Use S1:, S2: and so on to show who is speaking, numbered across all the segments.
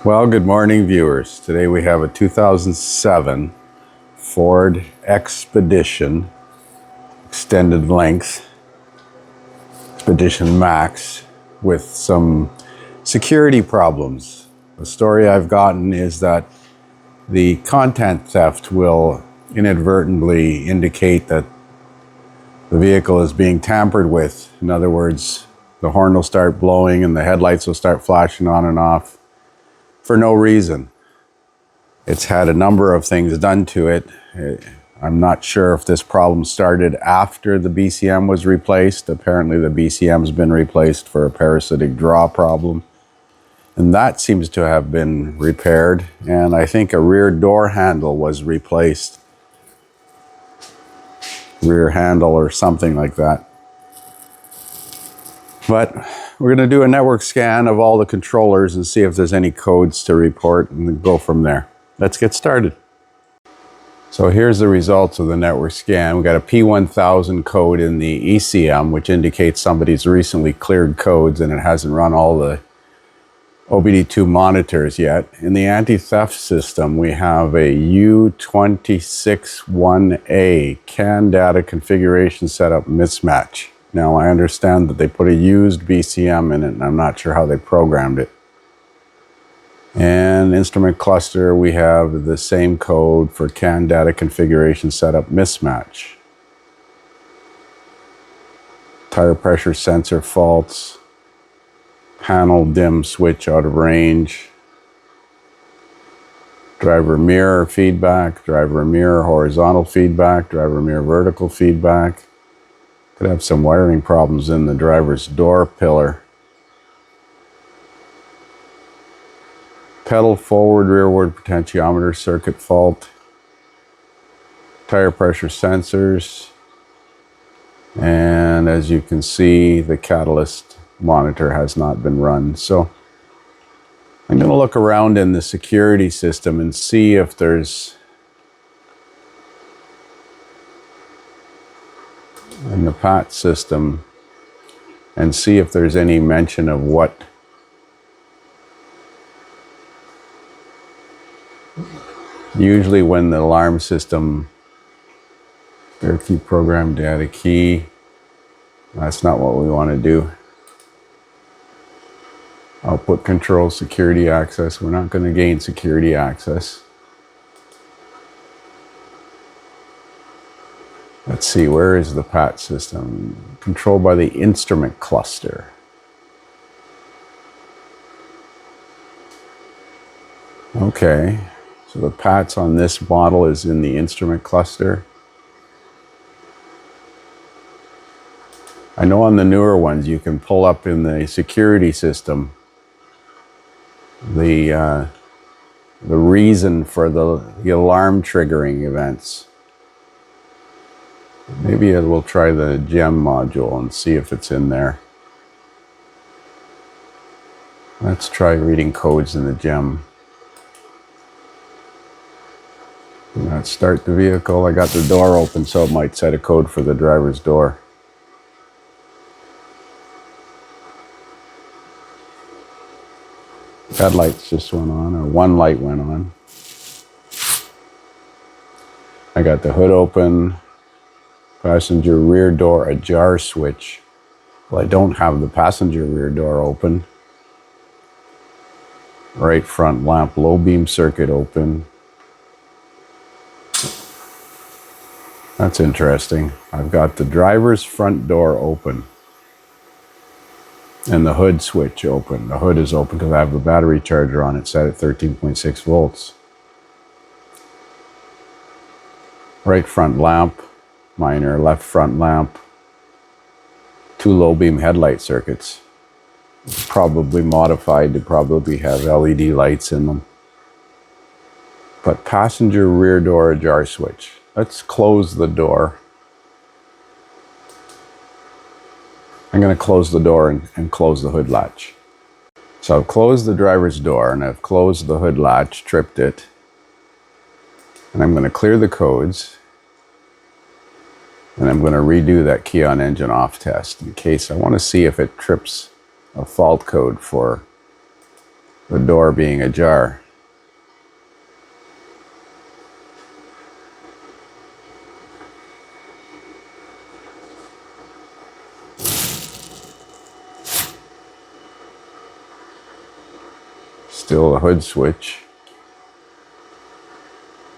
S1: Well, good morning, viewers. Today we have a 2007 Ford Expedition extended length, Expedition Max, with some security problems. The story I've gotten is that the content theft will inadvertently indicate that the vehicle is being tampered with. In other words, the horn will start blowing and the headlights will start flashing on and off for no reason. It's had a number of things done to it. I'm not sure if this problem started after the BCM was replaced. Apparently the BCM's been replaced for a parasitic draw problem. And that seems to have been repaired. And I think a rear door handle was replaced. Rear handle or something like that. But we're going to do a network scan of all the controllers and see if there's any codes to report and then go from there. Let's get started. So here's the results of the network scan. We got a P1000 code in the ECM, which indicates somebody's recently cleared codes and it hasn't run all the OBD2 monitors yet. In the anti-theft system, we have a U261A CAN data configuration setup mismatch. Now, I understand that they put a used BCM in it, and I'm not sure how they programmed it. And instrument cluster, we have the same code for CAN data configuration setup mismatch. Tire pressure sensor faults. Panel dim switch out of range. Driver mirror feedback. Driver mirror horizontal feedback. Driver mirror vertical feedback. Could have some wiring problems in the driver's door pillar. Pedal forward rearward potentiometer circuit fault. Tire pressure sensors. And as you can see, the catalyst monitor has not been run. So I'm going to look around in the security system and see if there's, in the PAT system, and see if there's any mention of what usually when the alarm system, spare key program data key, that's not what we want to do. Output control security access, we're not going to gain security access. Let's see, where is the PAT system? Controlled by the instrument cluster. Okay. So the PATs on this model is in the instrument cluster. I know on the newer ones you can pull up in the security system the reason for the alarm triggering events. Maybe we'll try the gem module and see if it's in there. Let's try reading codes in the gem. Let's start the vehicle. I got the door open, so it might set a code for the driver's door. Headlights just went on, or one light went on. I got the hood open. Passenger rear door ajar switch. Well, I don't have the passenger rear door open. Right front lamp low beam circuit open. That's interesting. I've got the driver's front door open and the hood switch open. The hood is open because I have the battery charger on it set at 13.6 volts. Right front lamp, minor. Left front lamp, two low beam headlight circuits. Probably modified to probably have LED lights in them. But passenger rear door ajar switch. Let's close the door. I'm going to close the door and close the hood latch. So I've closed the driver's door and I've closed the hood latch, tripped it. And I'm going to clear the codes. And I'm going to redo that key on engine off test in case I want to see if it trips a fault code for the door being ajar. Still a hood switch.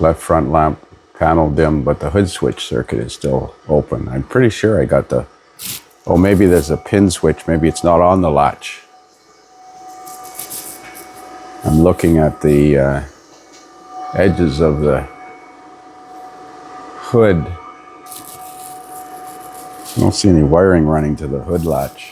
S1: Left front lamp panel dim, but the hood switch circuit is still open. I'm pretty sure I got the, oh, maybe there's a pin switch. Maybe it's not on the latch. I'm looking at the edges of the hood. I don't see any wiring running to the hood latch.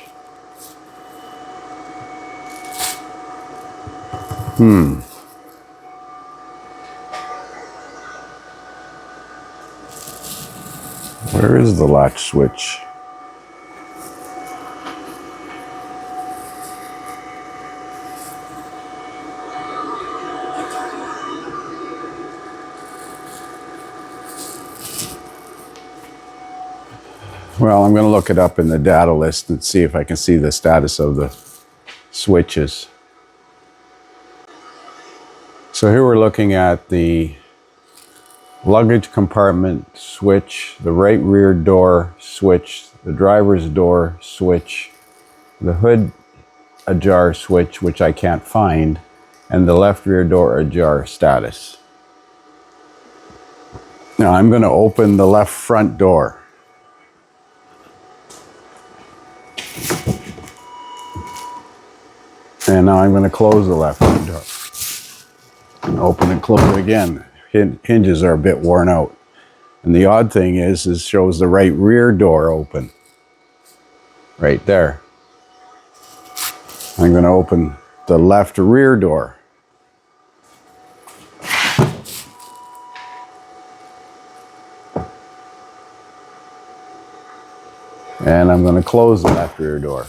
S1: Where is the latch switch? Well, I'm going to look it up in the data list and see if I can see the status of the switches. So here we're looking at the luggage compartment switch, the right rear door switch, the driver's door switch, the hood ajar switch, which I can't find, and the left rear door ajar status. Now I'm going to open the left front door. And now I'm going to close the left front door. And open and close it again. Hinges are a bit worn out. And the odd thing is it shows the right rear door open. Right there. I'm going to open the left rear door. And I'm going to close the left rear door.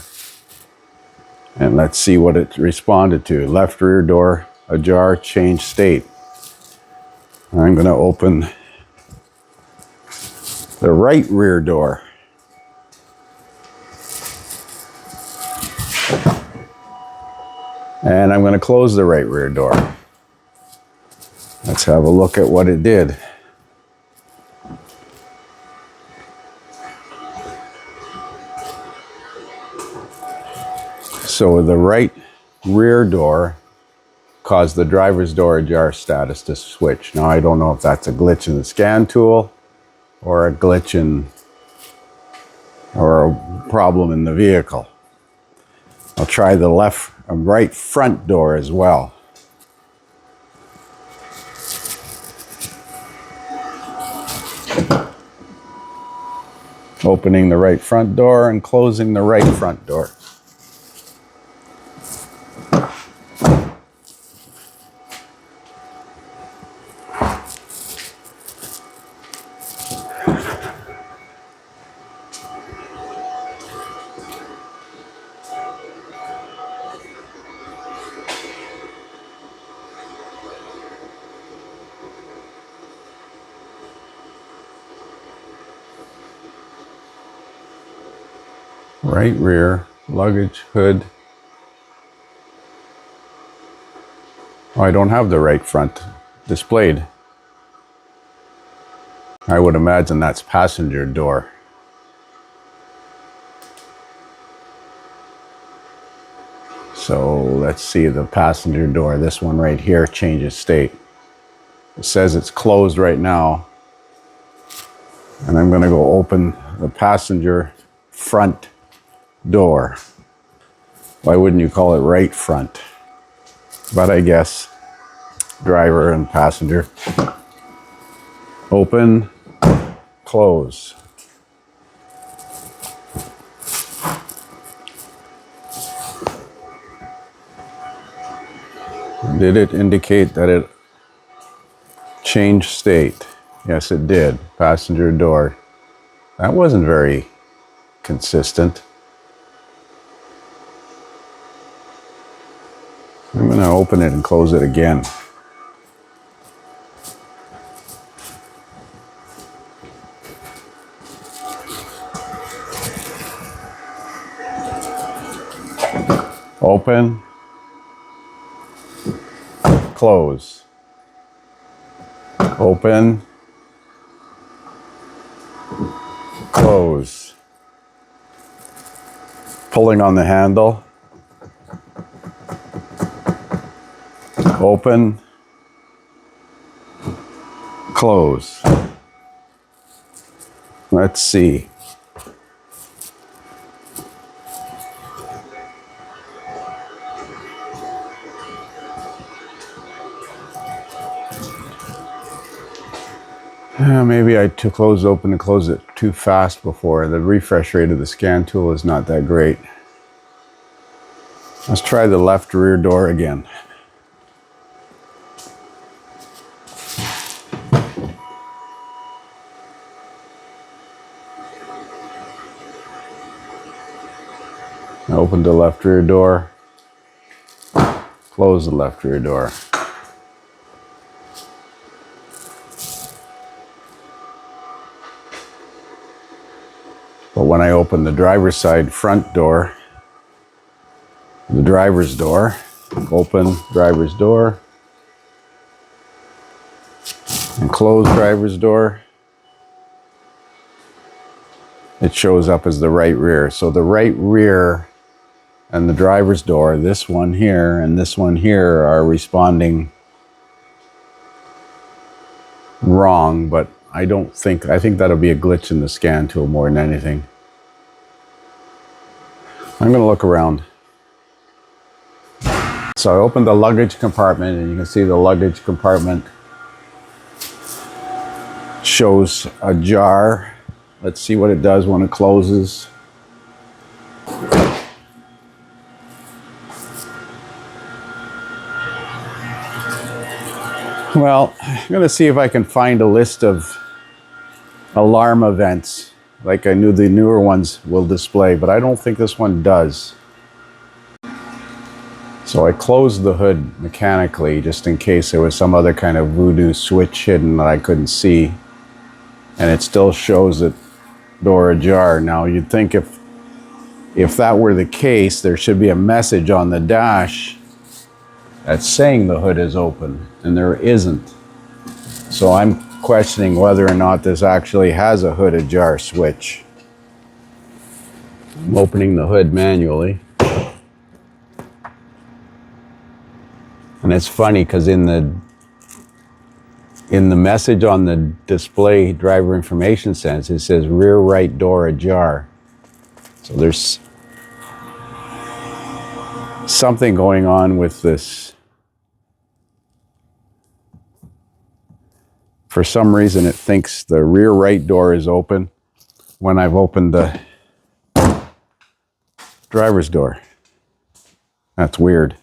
S1: And let's see what it responded to. Left rear door ajar, change state. I'm going to open the right rear door. And I'm going to close the right rear door. Let's have a look at what it did. So the right rear door caused the driver's door ajar status to switch. Now I don't know if that's a glitch in the scan tool or a glitch in, or a problem in the vehicle. I'll try the right front door as well. Opening the right front door and closing the right front door. Right rear, luggage, hood. Oh, I don't have the right front displayed. I would imagine that's passenger door. So let's see the passenger door. This one right here changes state. It says it's closed right now. And I'm going to go open the passenger front door. Why wouldn't you call it right front? But I guess driver and passenger. Open, close. Did it indicate that it changed state? Yes, it did. Passenger door. That wasn't very consistent. I'm going to open it and close it again. Open, close. Open, close. Pulling on the handle. Open, close. Let's see. Maybe I closed open and closed it too fast before. The refresh rate of the scan tool is not that great. Let's try the left rear door again. Open the left rear door. Close the left rear door. But when I open the driver's side front door, the driver's door, open driver's door, and close driver's door, it shows up as the right rear. So the right rear and the driver's door, this one here and this one here, are responding wrong, but I think that'll be a glitch in the scan tool more than anything. I'm gonna look around. So I opened the luggage compartment, and you can see the luggage compartment shows ajar. Let's see what it does when it closes. Well, I'm gonna see if I can find a list of alarm events like I knew the newer ones will display, but I don't think this one does. So I closed the hood mechanically just in case there was some other kind of voodoo switch hidden that I couldn't see, and it still shows it door ajar. Now you'd think if that were the case, there should be a message on the dash that's saying the hood is open, and there isn't. So I'm questioning whether or not this actually has a hood ajar switch. I'm opening the hood manually. And it's funny because in the message on the display driver information sense, it says rear right door ajar. So there's something going on with this. For some reason, it thinks the rear right door is open when I've opened the driver's door. That's weird.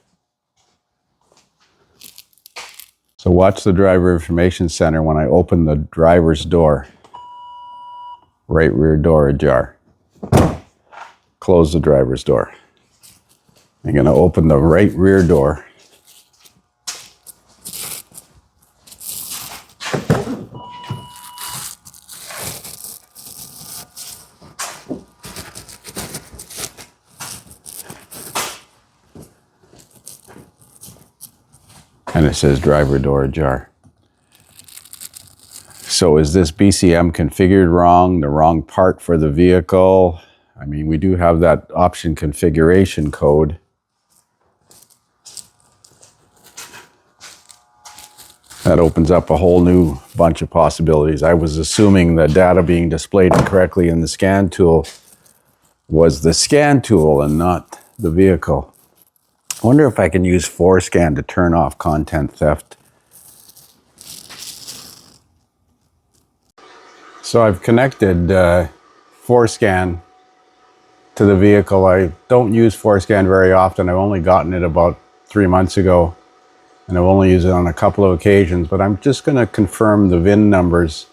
S1: So watch the driver information center when I open the driver's door. Right rear door ajar. Close the driver's door. I'm going to open the right rear door. And it says driver door ajar. So is this BCM configured wrong, the wrong part for the vehicle? I mean, we do have that option configuration code. That opens up a whole new bunch of possibilities. I was assuming the data being displayed incorrectly in the scan tool was the scan tool and not the vehicle. I wonder if I can use ForeScan to turn off content theft. So I've connected ForeScan to the vehicle. I don't use ForeScan very often. I've only gotten it about 3 months ago, and I've only used it on a couple of occasions, but I'm just going to confirm the VIN numbers.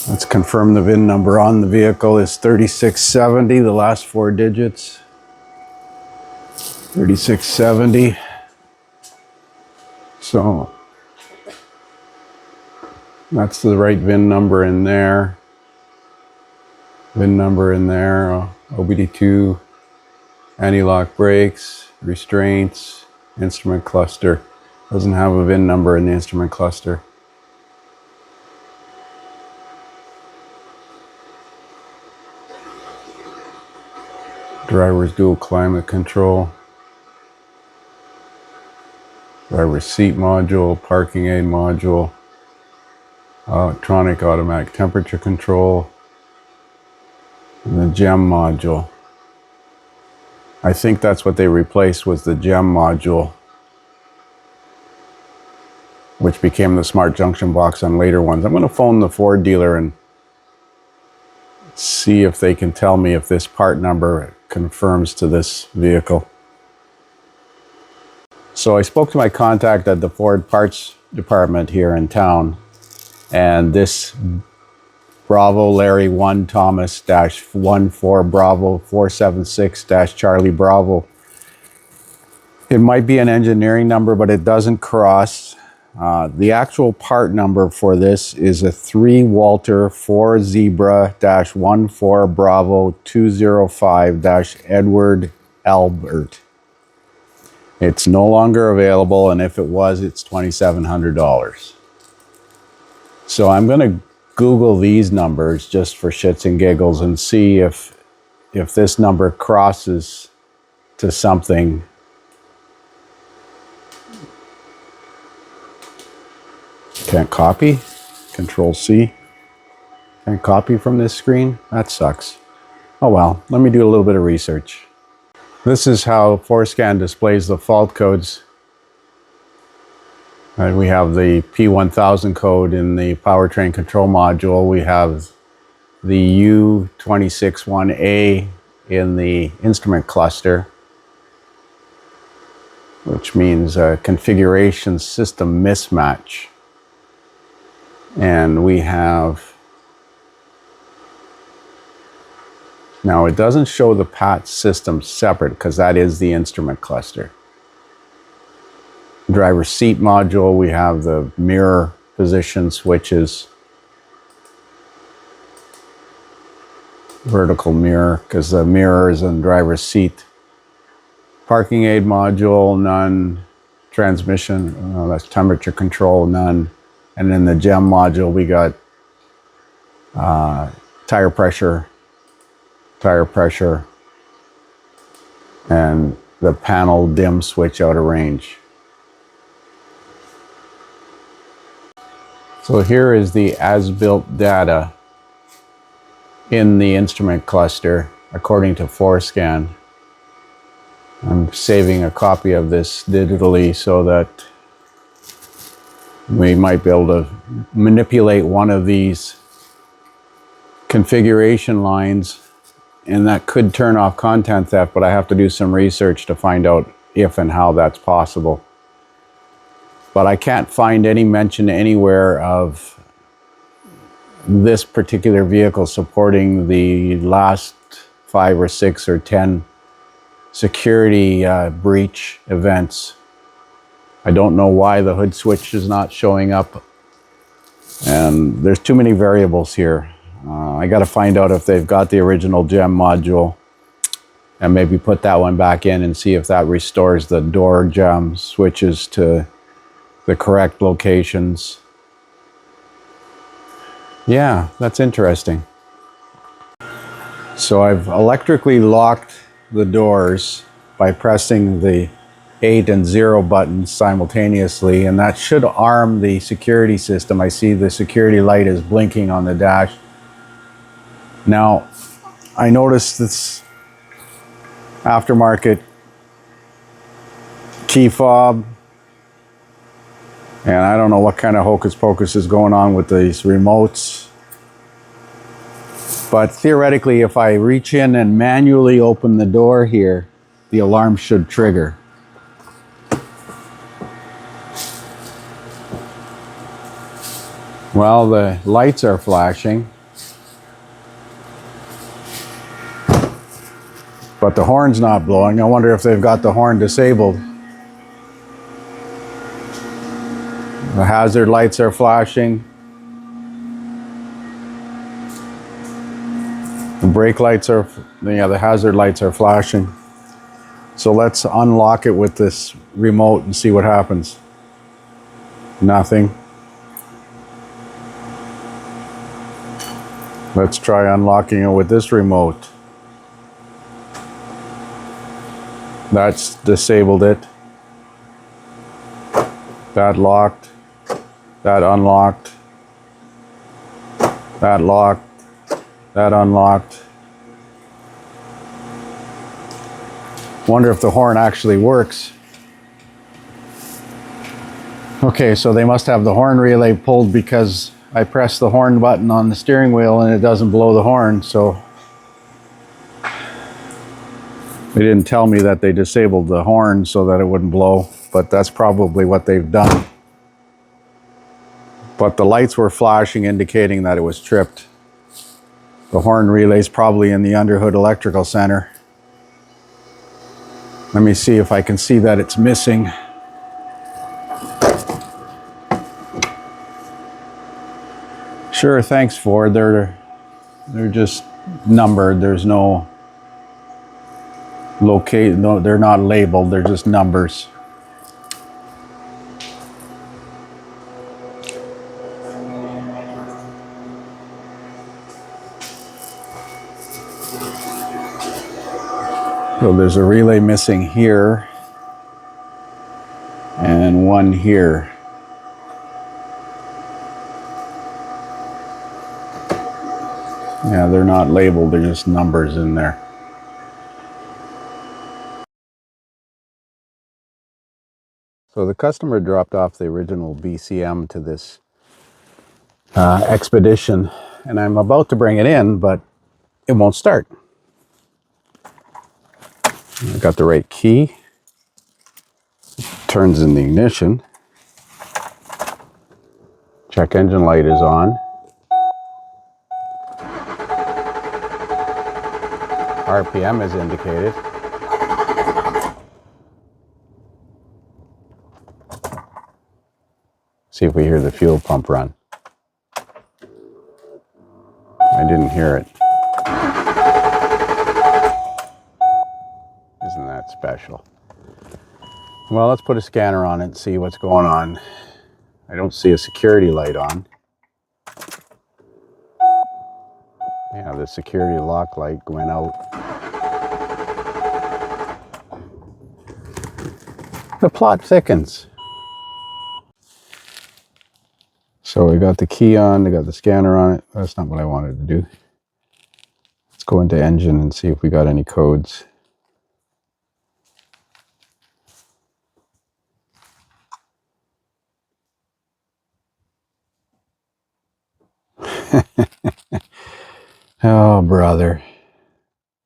S1: Let's confirm the VIN number on the vehicle is 3670, the last 4 digits. 3670. So that's the right VIN number in there. VIN number in there. OBD2, anti-lock brakes, restraints, instrument cluster. Doesn't have a VIN number in the instrument cluster. Driver's dual climate control. Driver's seat module, parking aid module, electronic automatic temperature control, and the GEM module. I think that's what they replaced, was the GEM module, which became the Smart Junction Box on later ones. I'm going to phone the Ford dealer and see if they can tell me if this part number confirms to this vehicle. So I spoke to my contact at the Ford parts department here in town, and this Bravo Larry 1 Thomas -14 Bravo 476 Charlie Bravo. It might be an engineering number, but it doesn't cross. The actual part number for this is a 3 Walter 4 Zebra -14 Bravo 205 Edward Albert. It's no longer available, and if it was, it's $2,700. So I'm going to Google these numbers just for shits and giggles and see if this number crosses to something. Can't copy. Control C. Can't copy from this screen. That sucks. Oh well, let me do a little bit of research. This is how Forescan displays the fault codes. We have the P1000 code in the powertrain control module. We have the U261A in the instrument cluster, which means a configuration system mismatch. And we have, now it doesn't show the PAT system separate because that is the instrument cluster. Driver seat module, we have the mirror position switches. Vertical mirror, because the mirror is in driver's seat. Parking aid module, none. Transmission, that's temperature control, none. And in the GEM module, we got tire pressure, and the panel dim switch out of range. So here is the as-built data in the instrument cluster according to Forescan. I'm saving a copy of this digitally so that we might be able to manipulate one of these configuration lines, and that could turn off content theft, but I have to do some research to find out if and how that's possible. But I can't find any mention anywhere of this particular vehicle supporting the last 5 or 6 or 10 security breach events. I don't know why the hood switch is not showing up, and there's too many variables here. I got to find out if they've got the original GEM module and maybe put that one back in and see if that restores the door GEM switches to the correct locations. Yeah, that's interesting. So I've electrically locked the doors by pressing the 8 and 0 buttons simultaneously, and that should arm the security system. I see the security light is blinking on the dash. Now, I noticed this aftermarket key fob, and I don't know what kind of hocus pocus is going on with these remotes. But theoretically, if I reach in and manually open the door here, the alarm should trigger. Well, the lights are flashing, but the horn's not blowing. I wonder if they've got the horn disabled. The hazard lights are flashing. The brake lights are, the hazard lights are flashing. So let's unlock it with this remote and see what happens. Nothing. Let's try unlocking it with this remote. That's disabled it. That locked. That unlocked. That locked. That unlocked. Wonder if the horn actually works. Okay, so they must have the horn relay pulled because I pressed the horn button on the steering wheel and it doesn't blow the horn, so they didn't tell me that they disabled the horn so that it wouldn't blow, but that's probably what they've done. But the lights were flashing, indicating that it was tripped. The horn relay's probably in the underhood electrical center. Let me see if I can see that it's missing. Sure, thanks, Ford. They're just numbered. There's no locate. No, they're not labeled. They're just numbers. So there's a relay missing here and one here. Yeah, they're not labeled, they're just numbers in there. So the customer dropped off the original BCM to this Expedition, and I'm about to bring it in, but it won't start. I got the right key. Turns in the ignition. Check engine light is on. RPM is indicated. See if we hear the fuel pump run. I didn't hear it. Isn't that special? Well, let's put a scanner on it and see what's going on. I don't see a security light on. Yeah, the security lock light went out. The plot thickens. So we got the key on, I got the scanner on it. That's not what I wanted to do. Let's go into engine and see if we got any codes. Oh, brother.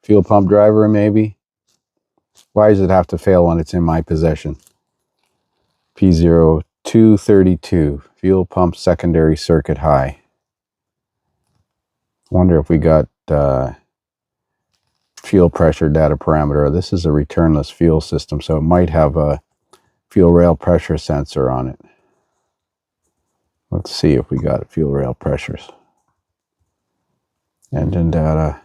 S1: Fuel pump driver, maybe? Why does it have to fail when it's in my possession? P0232, fuel pump secondary circuit high. Wonder if we got fuel pressure data parameter. This is a returnless fuel system, so it might have a fuel rail pressure sensor on it. Let's see if we got fuel rail pressures. Engine data.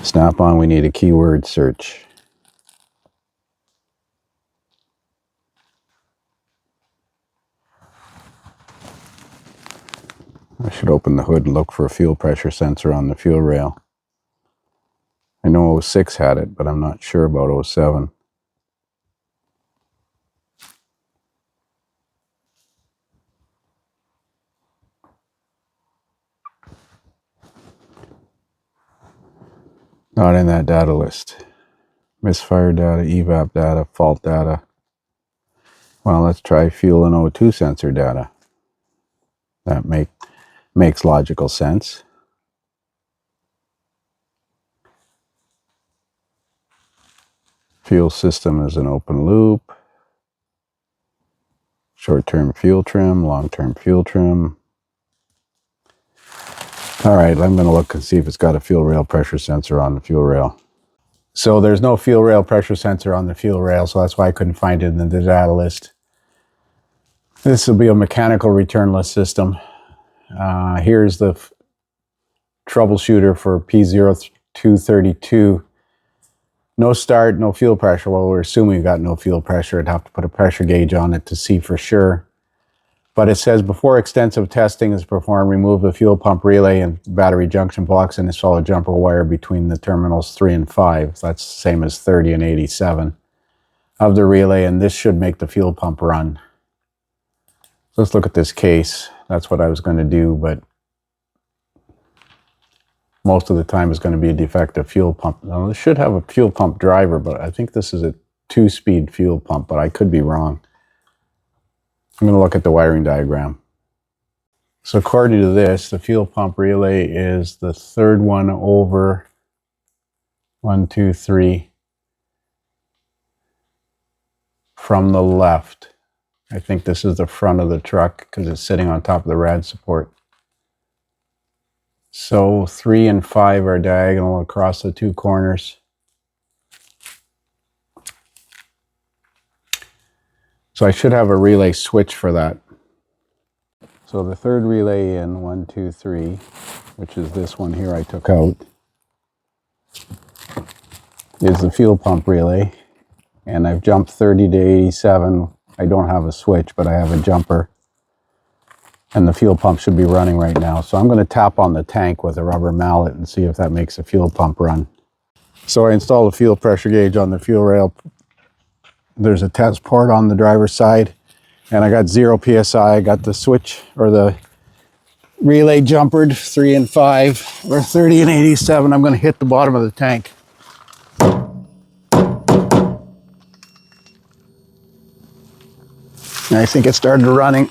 S1: Snap-on, we need a keyword search. I should open the hood and look for a fuel pressure sensor on the fuel rail. I know 06 had it, but I'm not sure about 07. Not in that data list. Misfire data, evap data, fault data. Well, let's try fuel and O2 sensor data. That makes logical sense. Fuel system is an open loop. Short-term fuel trim, long-term fuel trim. All right, I'm going to look and see if it's got a fuel rail pressure sensor on the fuel rail. So there's no fuel rail pressure sensor on the fuel rail, so that's why I couldn't find it in the data list. This will be a mechanical returnless system. Here's the troubleshooter for P0232. No start, no fuel pressure. Well, we're assuming we got no fuel pressure. I'd have to put a pressure gauge on it to see for sure. But it says before extensive testing is performed, remove the fuel pump relay and battery junction box and install a jumper wire between the terminals 3 and 5. That's the same as 30 and 87 of the relay, and this should make the fuel pump run. So let's look at this case. That's what I was going to do, but most of the time it's going to be a defective fuel pump. Now, this should have a fuel pump driver, but I think this is a 2-speed fuel pump, but I could be wrong. I'm going to look at the wiring diagram. So according to this, the fuel pump relay is the third one over 1, 2, 3 from the left. I think this is the front of the truck because it's sitting on top of the rad support. So 3 and 5 are diagonal across the 2 corners. So I should have a relay switch for that. So the third relay in 1, 2, 3, which is this one here I took out, is the fuel pump relay. And I've jumped 30 to 87. I don't have a switch, but I have a jumper. And the fuel pump should be running right now. So I'm going to tap on the tank with a rubber mallet and see if that makes the fuel pump run. So I installed a fuel pressure gauge on the fuel rail. There's a test port on the driver's side. And I got 0 PSI. I got the switch or the relay jumpered 3 and 5 or 30 and 87. I'm going to hit the bottom of the tank. And I think it started running.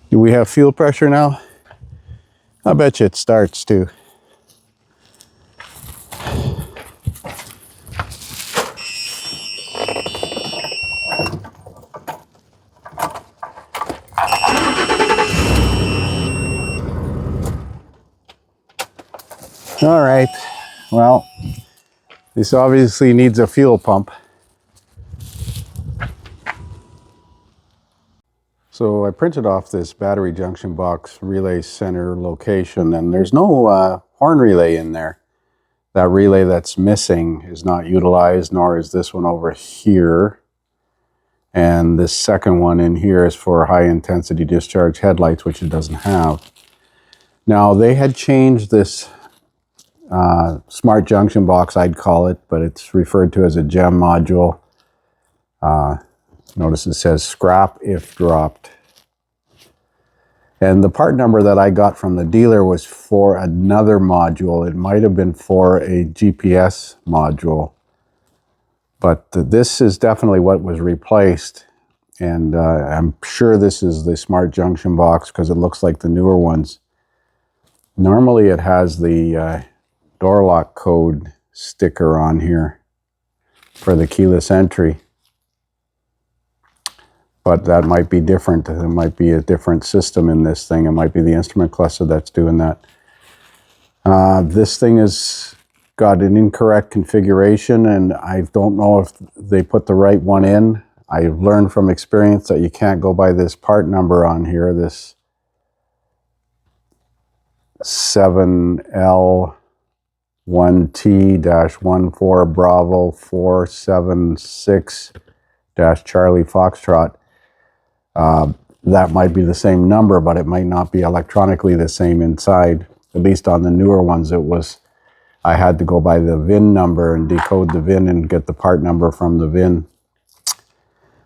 S1: Do we have fuel pressure now? I bet you it starts too. All right, well, this obviously needs a fuel pump. So I printed off this battery junction box relay center location, and there's no horn relay in there. That relay that's missing is not utilized, nor is this one over here. And this second one in here is for high intensity discharge headlights, which it doesn't have. Now they had changed this Smart Junction Box, I'd call it, but it's referred to as a gem module. Notice it says scrap if dropped. And the part number that I got from the dealer was for another module. It might have been for a GPS module. But this is definitely what was replaced. And I'm sure this is the Smart Junction Box because it looks like the newer ones. Normally it has the door lock code sticker on here for the keyless entry. But that might be different. There might be a different system in this thing. It might be the instrument cluster that's doing that. This thing has got an incorrect configuration, and I don't know if they put the right one in. I've learned from experience that you can't go by this part number on here, this 7L1T-14 Bravo 476-Charlie Foxtrot. That might be the same number, but it might not be electronically the same inside. At least on the newer ones, it was, I had to go by the VIN number and decode the VIN and get the part number from the VIN.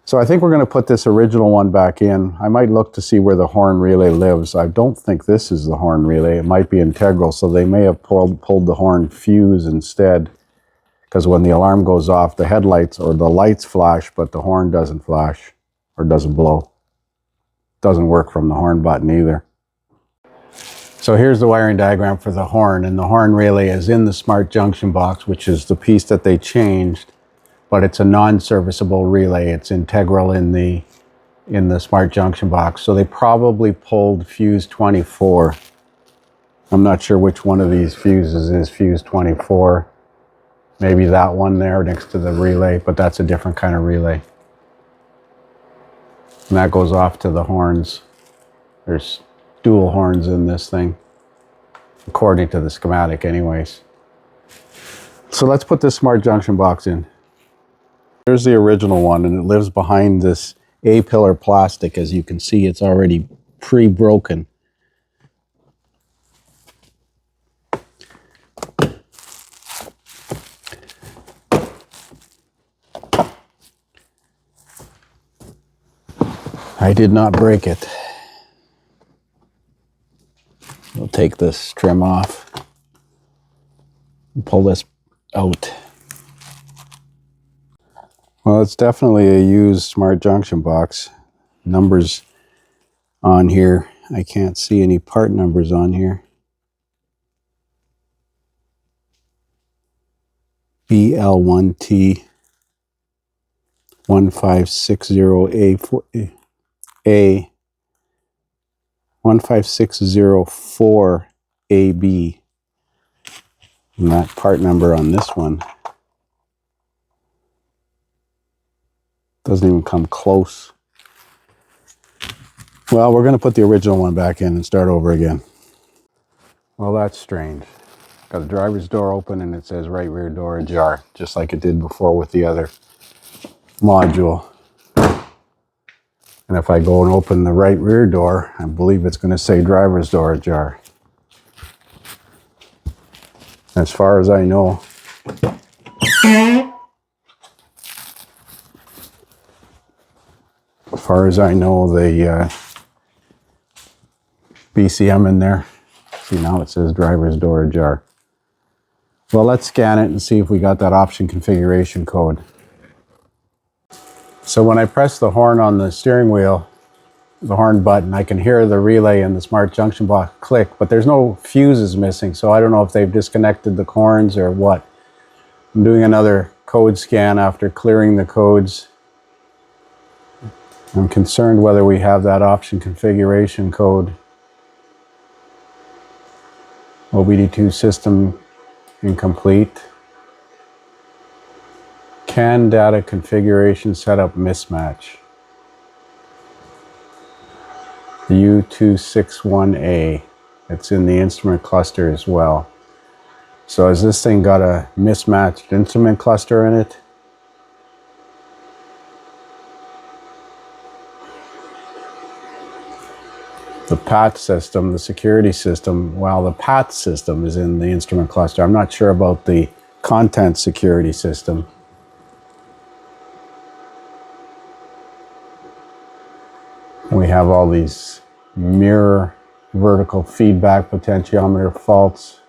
S1: So I think we're going to put this original one back in. I might look to see where the horn relay lives. I don't think this is the horn relay. It might be integral, so they may have pulled the horn fuse instead. Because when the alarm goes off, the headlights or the lights flash, but the horn doesn't flash or doesn't blow. Doesn't work from the horn button either. So here's the wiring diagram for the horn, and the horn relay is in the Smart Junction Box, which is the piece that they changed, but it's a non-serviceable relay. It's integral in the Smart Junction Box. So they probably pulled fuse 24. I'm not sure which one of these fuses is fuse 24. Maybe that one there next to the relay, but that's a different kind of relay. And that goes off to the horns. There's dual horns in this thing, according to the schematic anyways. So let's put this Smart Junction Box in. Here's the original one, and it lives behind this A-pillar plastic. As you can see, it's already pre-broken. I did not break it. We'll take this trim off and pull this out. Well, it's definitely a used Smart Junction Box. Numbers on here. I can't see any part numbers on here. BL1T 1560A 15604AB. And that part number on this one doesn't even come close. Well, we're going to put the original one back in and start over again. Well, that's strange. Got the driver's door open and it says right rear door ajar, just like it did before with the other module. And if I go and open the right rear door, I believe it's going to say driver's door ajar. As far as I know, the BCM in there. See, now it says driver's door ajar. Well, let's scan it and see if we got that option configuration code. So when I press the horn on the steering wheel, the horn button, I can hear the relay in the Smart Junction Box click, but there's no fuses missing, so I don't know if they've disconnected the corns or what. I'm doing another code scan after clearing the codes. I'm concerned whether we have that option configuration code. OBD2 system incomplete. CAN data configuration setup mismatch. U261A. It's in the instrument cluster as well. So has this thing got a mismatched instrument cluster in it? The PAT system, the security system, well, the PAT system is in the instrument cluster. I'm not sure about the content security system. We have all these mirror vertical feedback potentiometer faults.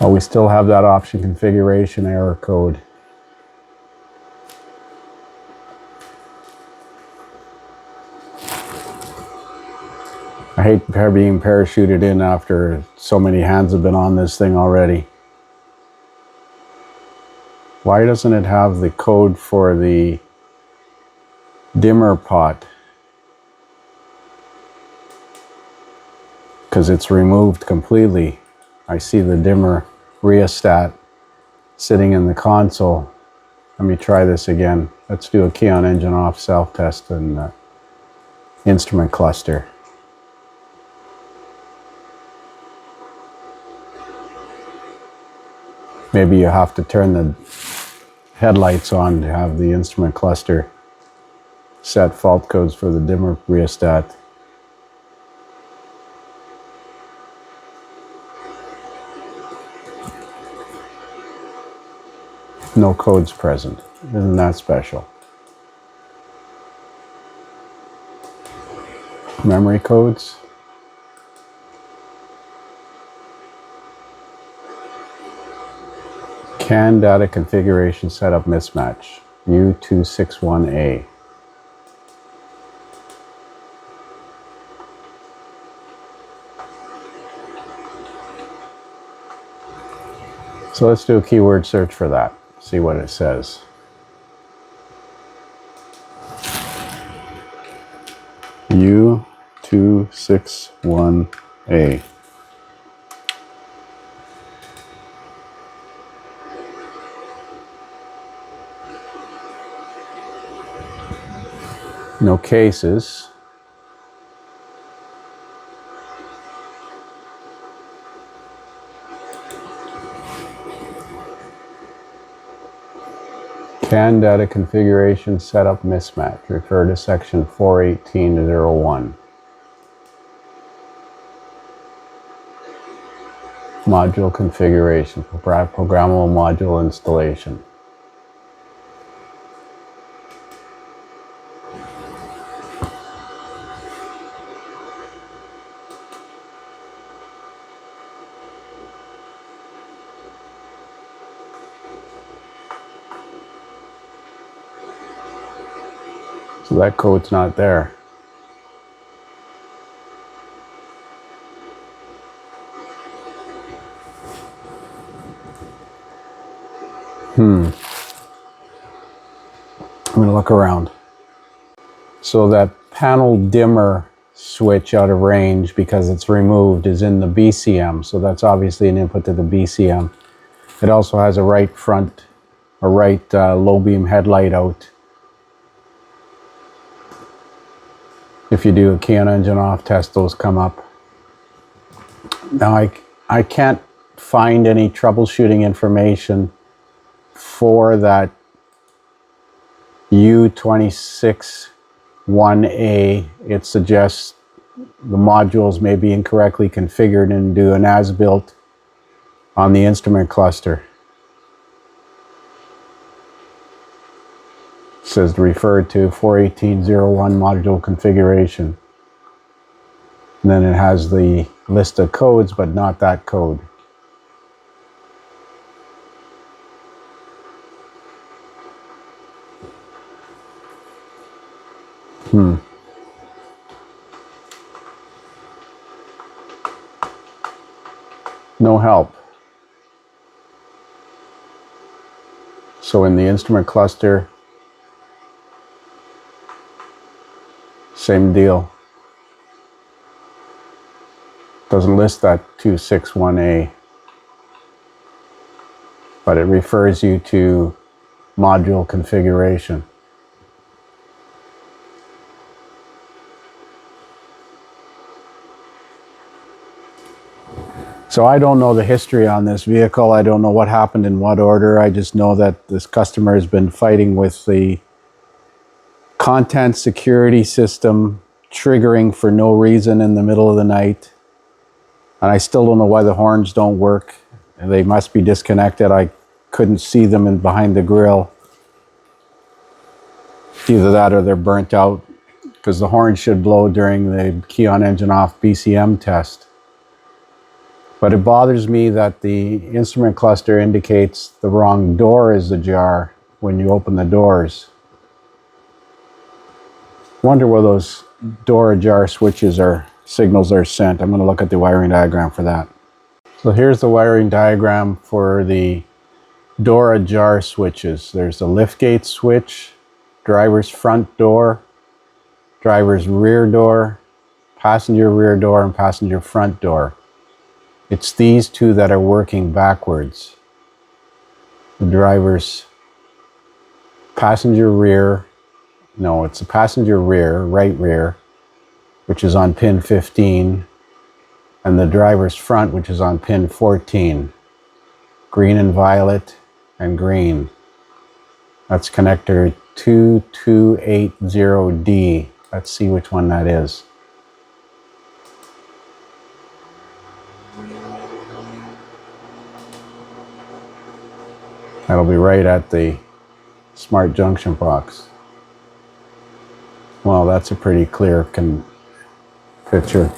S1: Oh, we still have that option configuration error code. I hate being parachuted in after so many hands have been on this thing already. Why doesn't it have the code for the dimmer pot? Because it's removed completely. I see the dimmer rheostat sitting in the console. Let me try this again. Let's do a key on engine off self-test in the instrument cluster. Maybe you have to turn the headlights on to have the instrument cluster set fault codes for the dimmer rheostat. No codes present. Isn't that special? Memory codes. CAN data configuration setup mismatch. U261A. So let's do a keyword search for that. See what it says. U261A. No cases. CAN data configuration setup mismatch. Refer to section 418.01. Module configuration, programmable module installation. So that code's not there. I'm going to look around. So that panel dimmer switch out of range, because it's removed, is in the BCM. So that's obviously an input to the BCM. It also has a right front, a right low beam headlight out. If you do a key on engine off test, those come up. Now I can't find any troubleshooting information for that U261A. It suggests the modules may be incorrectly configured and do an as-built on the instrument cluster. It says to refer to 418.01 module configuration. And then it has the list of codes, but not that code. No help. So in the instrument cluster, same deal. Doesn't list that 261A, but it refers you to module configuration. So I don't know the history on this vehicle. I don't know what happened in what order. I just know that this customer has been fighting with the content security system triggering for no reason in the middle of the night. And I still don't know why the horns don't work. They must be disconnected. I couldn't see them in behind the grill. Either that or they're burnt out, because the horn should blow during the key on engine off BCM test. But it bothers me that the instrument cluster indicates the wrong door is ajar when you open the doors. Wonder where those door ajar switches or signals are sent. I'm going to look at the wiring diagram for that. So here's the wiring diagram for the door ajar switches. There's the liftgate switch, driver's front door, driver's rear door, passenger rear door, and passenger front door. It's these two that are working backwards. The driver's passenger rear, no, it's the passenger rear, right rear, which is on pin 15, and the driver's front, which is on pin 14. Green and violet and green. That's connector 2280D. Let's see which one that is. That'll be right at the Smart Junction Box. Well, that's a pretty clear picture.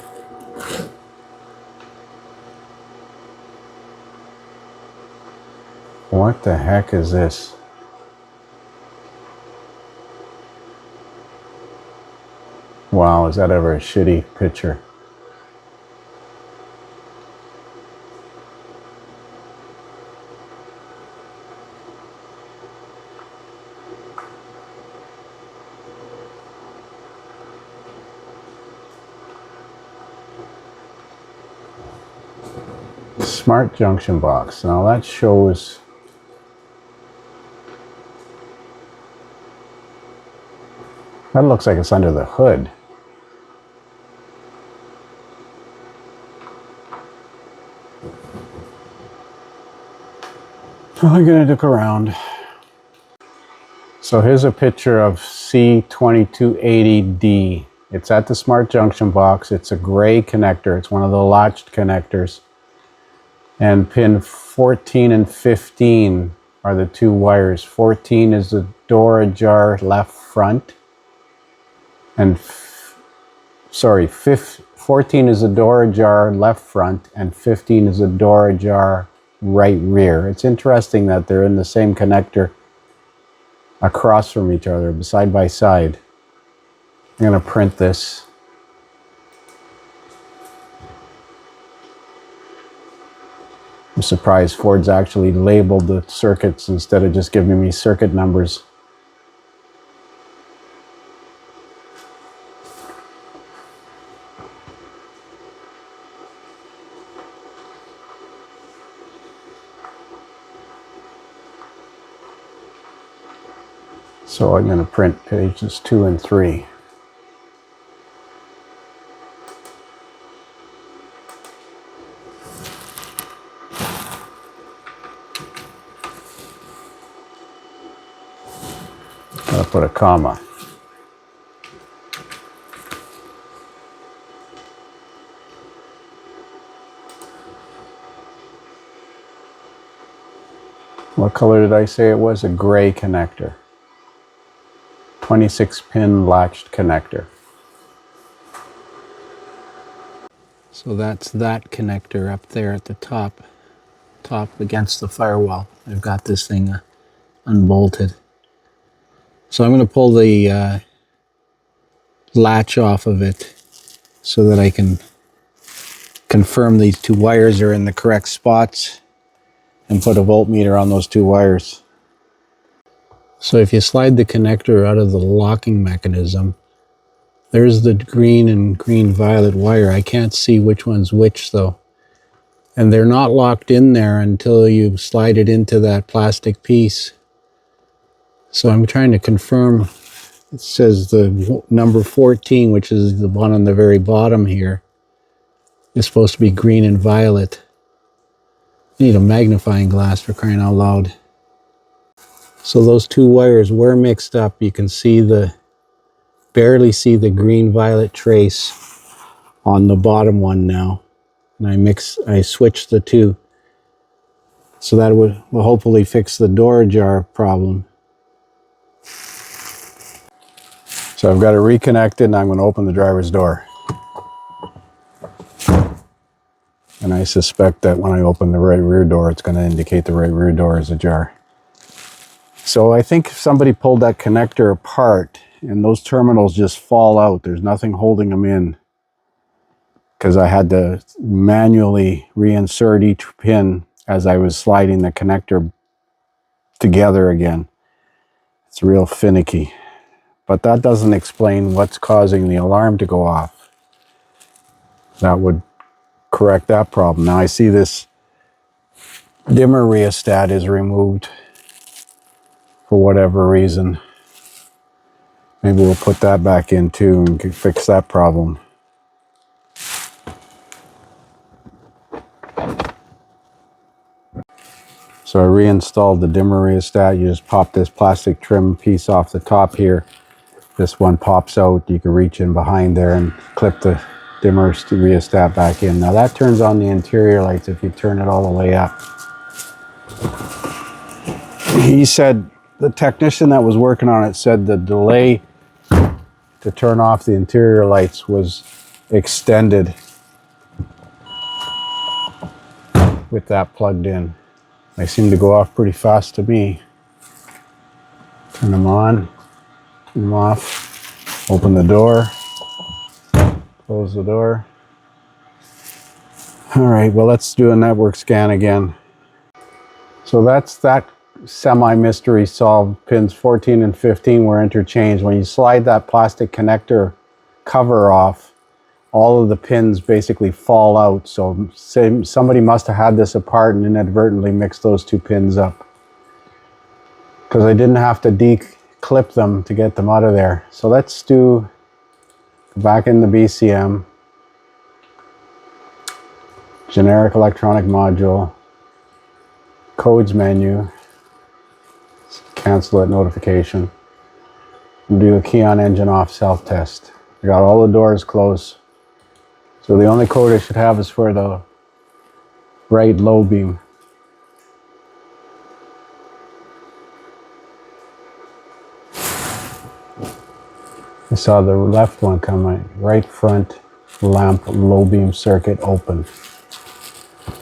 S1: What the heck is this? Wow, is that ever a shitty picture? Smart Junction Box. Now that shows That looks like it's under the hood. I'm gonna look around. So here's a picture of C2280D. It's at the Smart Junction Box. It's a gray connector. It's one of the latched connectors. And pin 14 and 15 are the two wires. 14 is the door ajar left front. And 14 is the door ajar left front, and 15 is the door ajar right rear. It's interesting that they're in the same connector across from each other, side by side. I'm going to print this. I'm surprised Ford's actually labeled the circuits instead of just giving me circuit numbers. So I'm going to print pages 2 and 3. I'll put a comma. What color did I say it was? A gray connector. 26-pin latched connector. So that's that connector up there at the top against the firewall. I've got this thing unbolted. So I'm going to pull the latch off of it so that I can confirm these two wires are in the correct spots and put a voltmeter on those two wires. So if you slide the connector out of the locking mechanism, there's the green and green-violet wire. I can't see which one's which though. And they're not locked in there until you slide it into that plastic piece. So I'm trying to confirm. It says the number 14, which is the one on the very bottom here, is supposed to be green and violet. I need a magnifying glass for crying out loud. So those two wires were mixed up. You can see barely see the green-violet trace on the bottom one now. And I switched the two. So that will hopefully fix the door ajar problem. So I've got it reconnected and I'm going to open the driver's door. And I suspect that when I open the right rear door, it's going to indicate the right rear door is ajar. So I think if somebody pulled that connector apart and those terminals just fall out, there's nothing holding them in, because I had to manually reinsert each pin as I was sliding the connector together again. It's real finicky. But that doesn't explain what's causing the alarm to go off. That would correct that problem. Now I see this dimmer rheostat is removed for whatever reason. Maybe we'll put that back in too and fix that problem. So I reinstalled the dimmer rheostat. You just pop this plastic trim piece off the top here. This one pops out. You can reach in behind there and clip the dimmer rheostat back in. Now that turns on the interior lights if you turn it all the way up. He said, the technician that was working on it said the delay to turn off the interior lights was extended with that plugged in. They seem to go off pretty fast to me. Turn them on, turn them off, open the door, close the door. All right, well, let's do a network scan again. So that's that semi-mystery solved. Pins 14 and 15 were interchanged. When you slide that plastic connector cover off, all of the pins basically fall out. So somebody must have had this apart and inadvertently mixed those two pins up. Because I didn't have to clip them to get them out of there. So let's do back in the BCM, generic electronic module, codes menu, cancel that notification, and do a key on engine off self-test. I got all the doors closed. So the only code I should have is for the right low beam. I saw the left one come, my right front lamp low beam circuit open.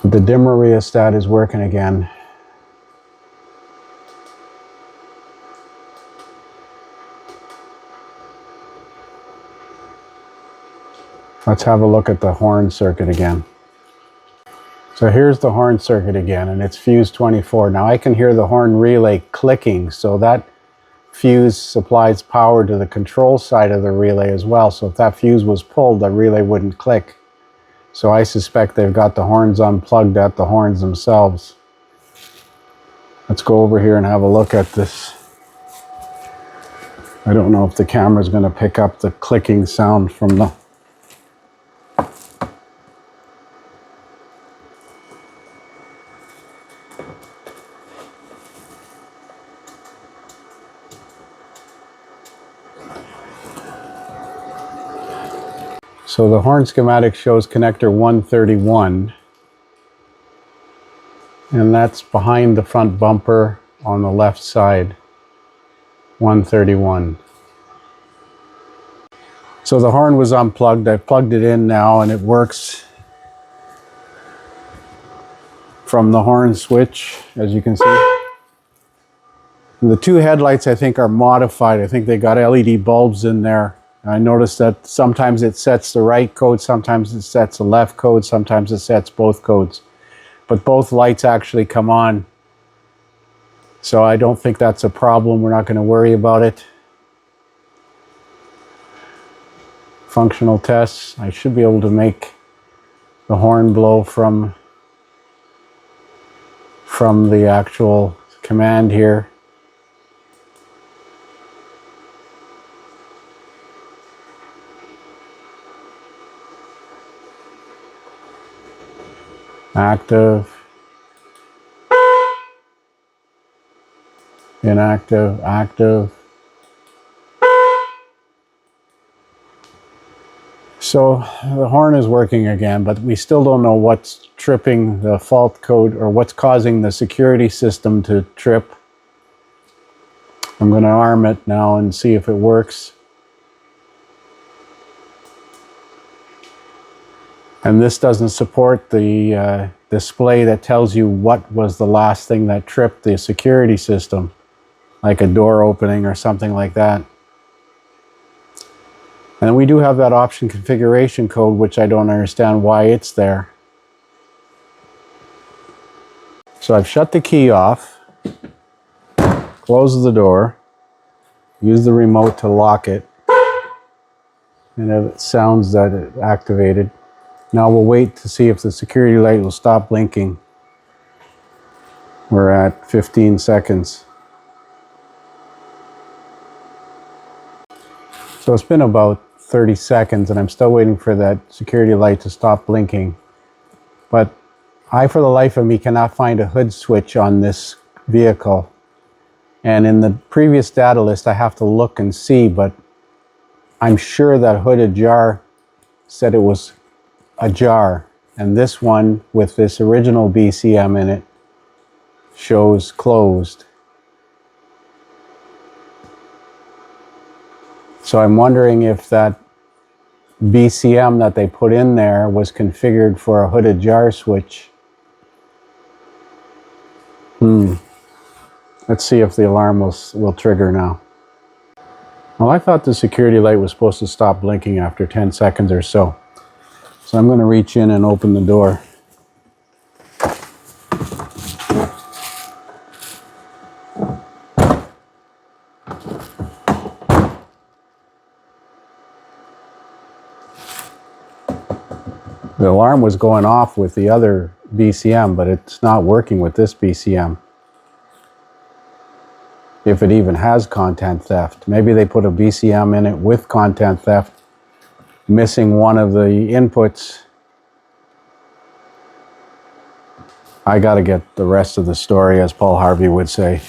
S1: The dimmer rheostat is working again. Let's have a look at the horn circuit again. So here's the horn circuit again, and it's fuse 24. Now I can hear the horn relay clicking, so that fuse supplies power to the control side of the relay as well. So if that fuse was pulled, the relay wouldn't click. So I suspect they've got the horns unplugged at the horns themselves. Let's go over here and have a look at this. I don't know if the camera's going to pick up the clicking sound from the... So the horn schematic shows connector 131, and that's behind the front bumper on the left side, 131. So the horn was unplugged. I plugged it in now, and it works from the horn switch, as you can see. And the two headlights, I think, are modified. I think they got LED bulbs in there. I noticed that sometimes it sets the right code, sometimes it sets the left code, sometimes it sets both codes. But both lights actually come on. So I don't think that's a problem. We're not going to worry about it. Functional tests. I should be able to make the horn blow from the actual command here. Active, inactive, active. So the horn is working again, but we still don't know what's tripping the fault code or what's causing the security system to trip. I'm going to arm it now and see if it works. And this doesn't support the display that tells you what was the last thing that tripped the security system, like a door opening or something like that. And we do have that option configuration code, which I don't understand why it's there. So I've shut the key off, closed the door, used the remote to lock it, and it sounds that it activated. Now we'll wait to see if the security light will stop blinking. We're at 15 seconds. So it's been about 30 seconds and I'm still waiting for that security light to stop blinking. But I, for the life of me, cannot find a hood switch on this vehicle. And in the previous data list, I have to look and see, but I'm sure that hood ajar said it was ajar, and this one with this original BCM in it shows closed. So I'm wondering if that BCM that they put in there was configured for a hood ajar switch. Let's see if the alarm will trigger now. Well, I thought the security light was supposed to stop blinking after 10 seconds or so. So I'm going to reach in and open the door. The alarm was going off with the other BCM, but it's not working with this BCM. if it even has content theft. Maybe they put a BCM in it with content theft, missing one of the inputs. I got to get the rest of the story, as Paul Harvey would say.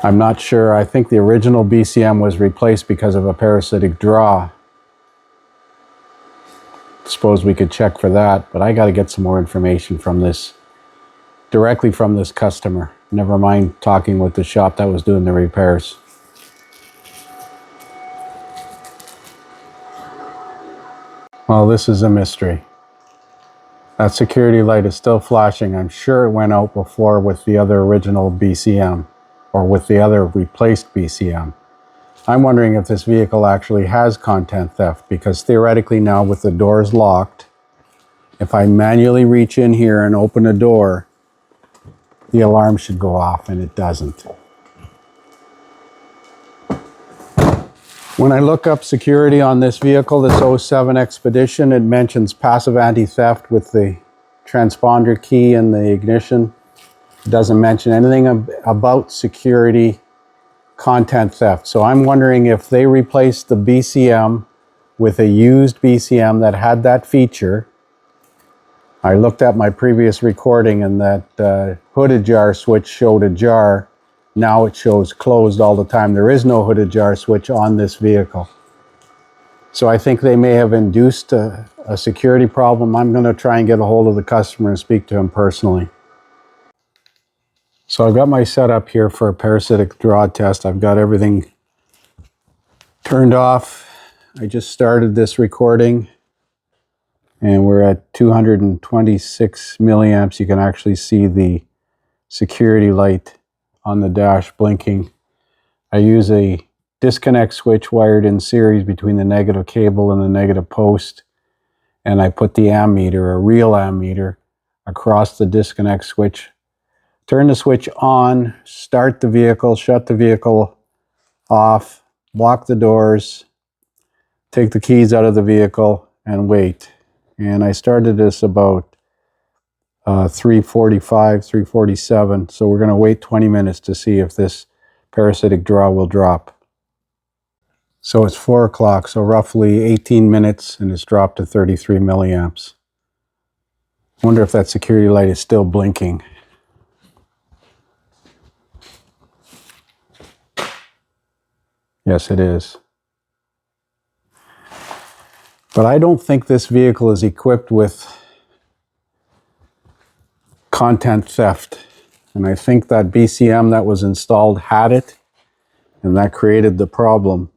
S1: I'm not sure. I think the original BCM was replaced because of a parasitic draw. Suppose we could check for that, but I got to get some more information from this, directly from this customer. Never mind talking with the shop that was doing the repairs. Well, this is a mystery. That security light is still flashing. I'm sure it went out before with the other original BCM or with the other replaced BCM. I'm wondering if this vehicle actually has content theft, because theoretically now with the doors locked, if I manually reach in here and open a door, the alarm should go off, and it doesn't. When I look up security on this vehicle, this 07 Expedition, it mentions passive anti-theft with the transponder key and the ignition. It doesn't mention anything about security content theft. So I'm wondering if they replaced the BCM with a used BCM that had that feature. I looked at my previous recording, and that hooded jar switch showed ajar. Now it shows closed all the time. There is no hooded jar switch on this vehicle. So I think they may have induced a security problem. I'm going to try and get a hold of the customer and speak to him personally. So I've got my setup here for a parasitic draw test. I've got everything turned off. I just started this recording, and we're at 226 milliamps. You can actually see the security light on the dash blinking. I use a disconnect switch wired in series between the negative cable and the negative post, and I put the ammeter, a real ammeter, across the disconnect switch. Turn the switch on, start the vehicle, shut the vehicle off, lock the doors, take the keys out of the vehicle, and wait. And I started this about 3:45, 3:47, so we're going to wait 20 minutes to see if this parasitic draw will drop. So it's 4 o'clock, so roughly 18 minutes, and it's dropped to 33 milliamps. I wonder if that security light is still blinking. Yes, it is. But I don't think this vehicle is equipped with content theft. And I think that BCM that was installed had it, and that created the problem.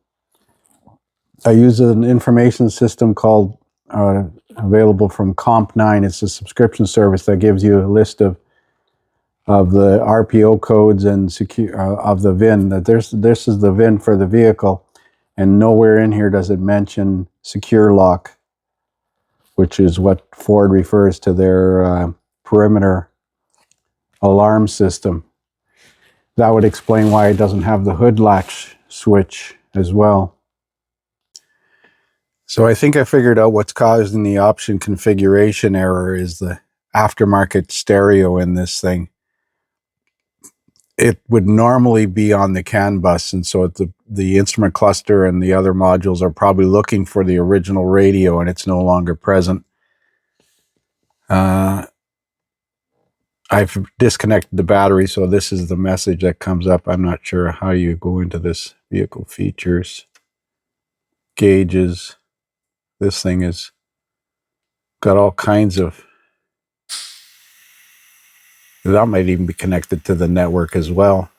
S1: I use an information system called, available from Comp9. It's a subscription service that gives you a list of the RPO codes and of the VIN. That this is the VIN for the vehicle, and nowhere in here does it mention secure lock, which is what Ford refers to their perimeter alarm system. That would explain why it doesn't have the hood latch switch as well. So I think I figured out what's causing the option configuration error is the aftermarket stereo in this thing. It would normally be on the CAN bus, and so the instrument cluster and the other modules are probably looking for the original radio, and it's no longer present. I've disconnected the battery, so this is the message that comes up. I'm not sure how you go into this vehicle features, gauges. This thing is got all kinds of, that might even be connected to the network as well.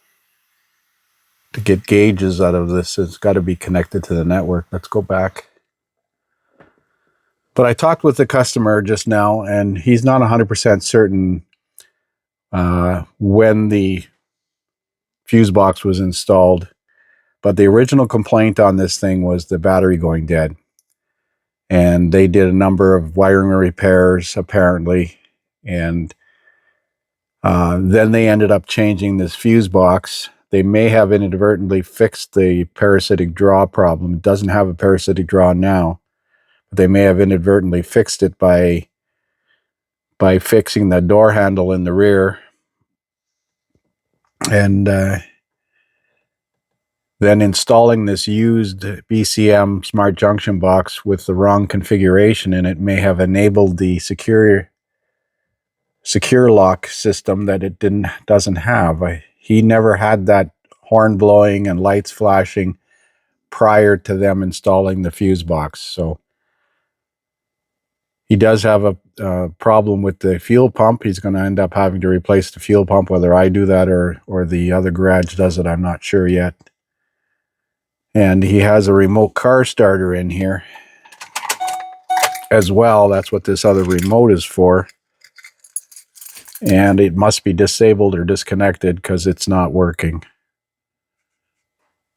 S1: To get gauges out of this, it's got to be connected to the network. Let's go back. But I talked with the customer just now, and he's not 100% certain when the fuse box was installed. But the original complaint on this thing was the battery going dead. And they did a number of wiring repairs, apparently. And then they ended up changing this fuse box. They may have inadvertently fixed the parasitic draw problem. It doesn't have a parasitic draw now. But they may have inadvertently fixed it by by fixing the door handle in the rear, and then installing this used BCM Smart Junction Box with the wrong configuration in it may have enabled the secure lock system that it doesn't have. He never had that horn blowing and lights flashing prior to them installing the fuse box. So he does have a problem with the fuel pump. He's going to end up having to replace the fuel pump. Whether I do that or the other garage does it, I'm not sure yet. And he has a remote car starter in here as well. That's what this other remote is for. And it must be disabled or disconnected because it's not working.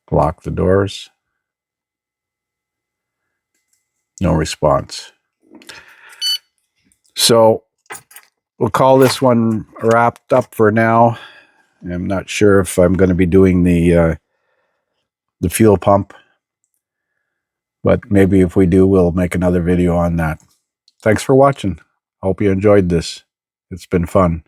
S1: Lock the doors. No response. So we'll call this one wrapped up for now. I'm not sure if I'm going to be doing the fuel pump, but maybe if we do, we'll make another video on that. Thanks for watching. Hope you enjoyed this. It's been fun.